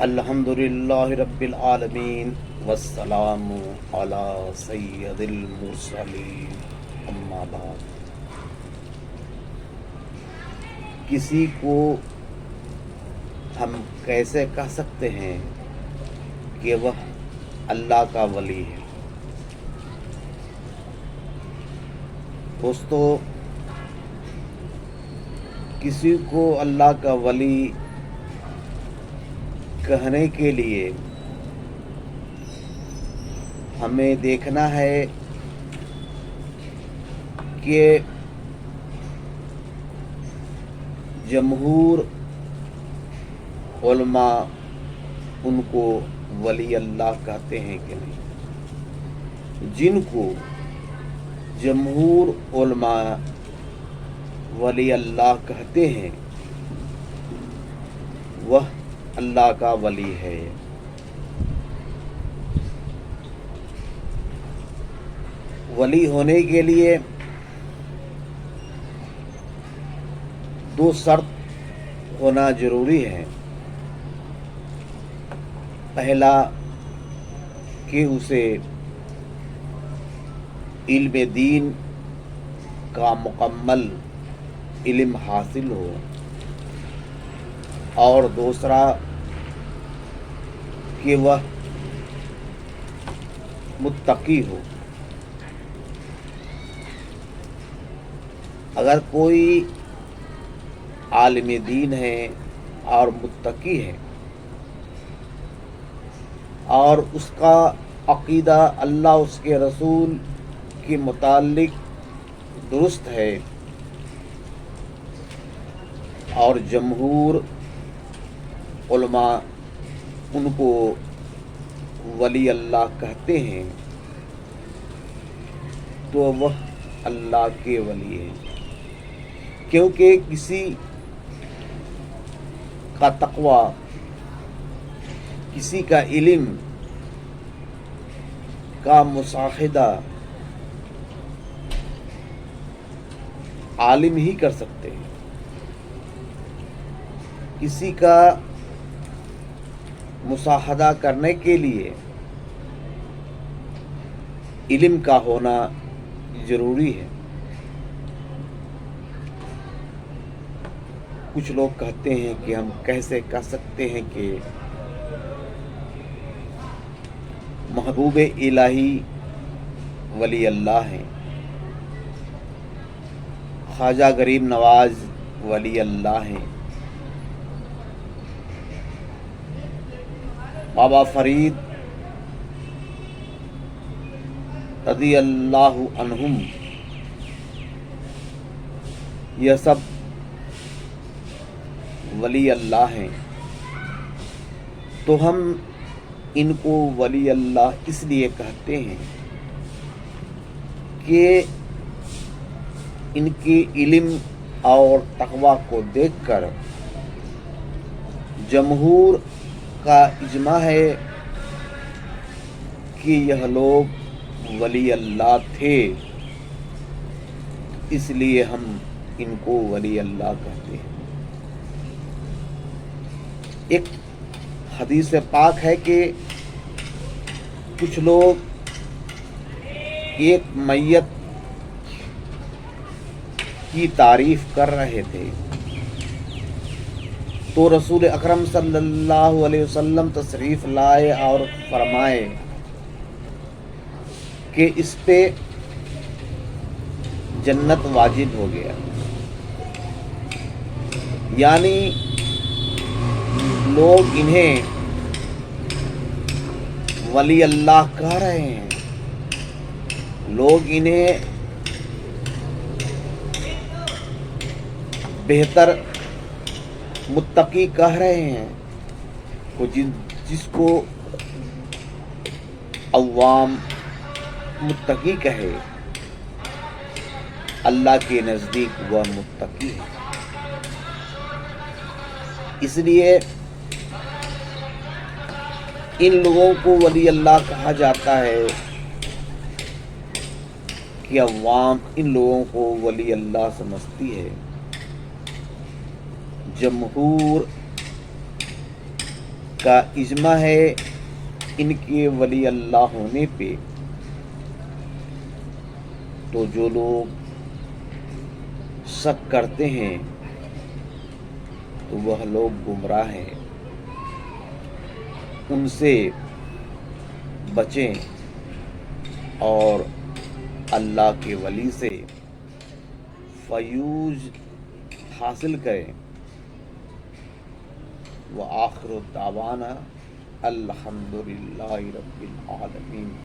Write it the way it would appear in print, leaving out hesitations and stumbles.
الحمدللہ رب العالمین والسلام علی سید المرسلین اما بعد۔ کسی کو ہم کیسے کہہ سکتے ہیں کہ وہ اللہ کا ولی ہے؟ دوستو، کسی کو اللہ کا ولی کہنے کے لیے ہمیں دیکھنا ہے کہ جمہور علماء ان کو ولی اللہ کہتے ہیں کہ نہیں۔ جن کو جمہور علماء ولی اللہ کہتے ہیں وہ اللہ کا ولی ہے۔ ولی ہونے کے لیے دو شرط ہونا ضروری ہے۔ پہلا کہ اسے علم دین کا مکمل علم حاصل ہو، اور دوسرا کہ وہ متقی ہو۔ اگر کوئی عالم دین ہے اور متقی ہے اور اس کا عقیدہ اللہ اس کے رسول کے متعلق درست ہے اور جمہور علماء ان کو ولی اللہ کہتے ہیں، تو وہ اللہ کے ولی ہیں۔ کیونکہ کسی کا تقوی، کسی کا علم کا مشاہدہ عالم ہی کر سکتے ہیں۔ کسی کا مشاہدہ کرنے کے لیے علم کا ہونا ضروری ہے۔ کچھ لوگ کہتے ہیں کہ ہم کیسے کہہ سکتے ہیں کہ محبوب الہی ولی اللہ ہیں، خواجہ غریب نواز ولی اللہ ہیں، بابا فرید رضی اللہ عنہم، یہ سب ولی اللہ ہیں۔ تو ہم ان کو ولی اللہ اس لیے کہتے ہیں کہ ان کے علم اور تقوی کو دیکھ کر جمہور کا اجماع ہے کہ یہ لوگ ولی اللہ تھے، اس لیے ہم ان کو ولی اللہ کہتے ہیں۔ ایک حدیث پاک ہے کہ کچھ لوگ ایک میت کی تعریف کر رہے تھے، تو رسول اکرم صلی اللہ علیہ وسلم تشریف لائے اور فرمائے کہ اس پہ جنت واجب ہو گیا۔ یعنی لوگ انہیں ولی اللہ کہہ رہے ہیں، لوگ انہیں بہتر متقی کہہ رہے ہیں۔ جس کو عوام متقی کہے، اللہ کے نزدیک وہ متقی ہے۔ اس لیے ان لوگوں کو ولی اللہ کہا جاتا ہے کہ عوام ان لوگوں کو ولی اللہ سمجھتی ہے۔ جمہور کا اجماع ہے ان کے ولی اللہ ہونے پہ، تو جو لوگ شک کرتے ہیں تو وہ لوگ گمراہ ہیں، ان سے بچیں اور اللہ کے ولی سے فیوز حاصل کریں۔ وآخر دعوانا الحمدللہ رب العالمین۔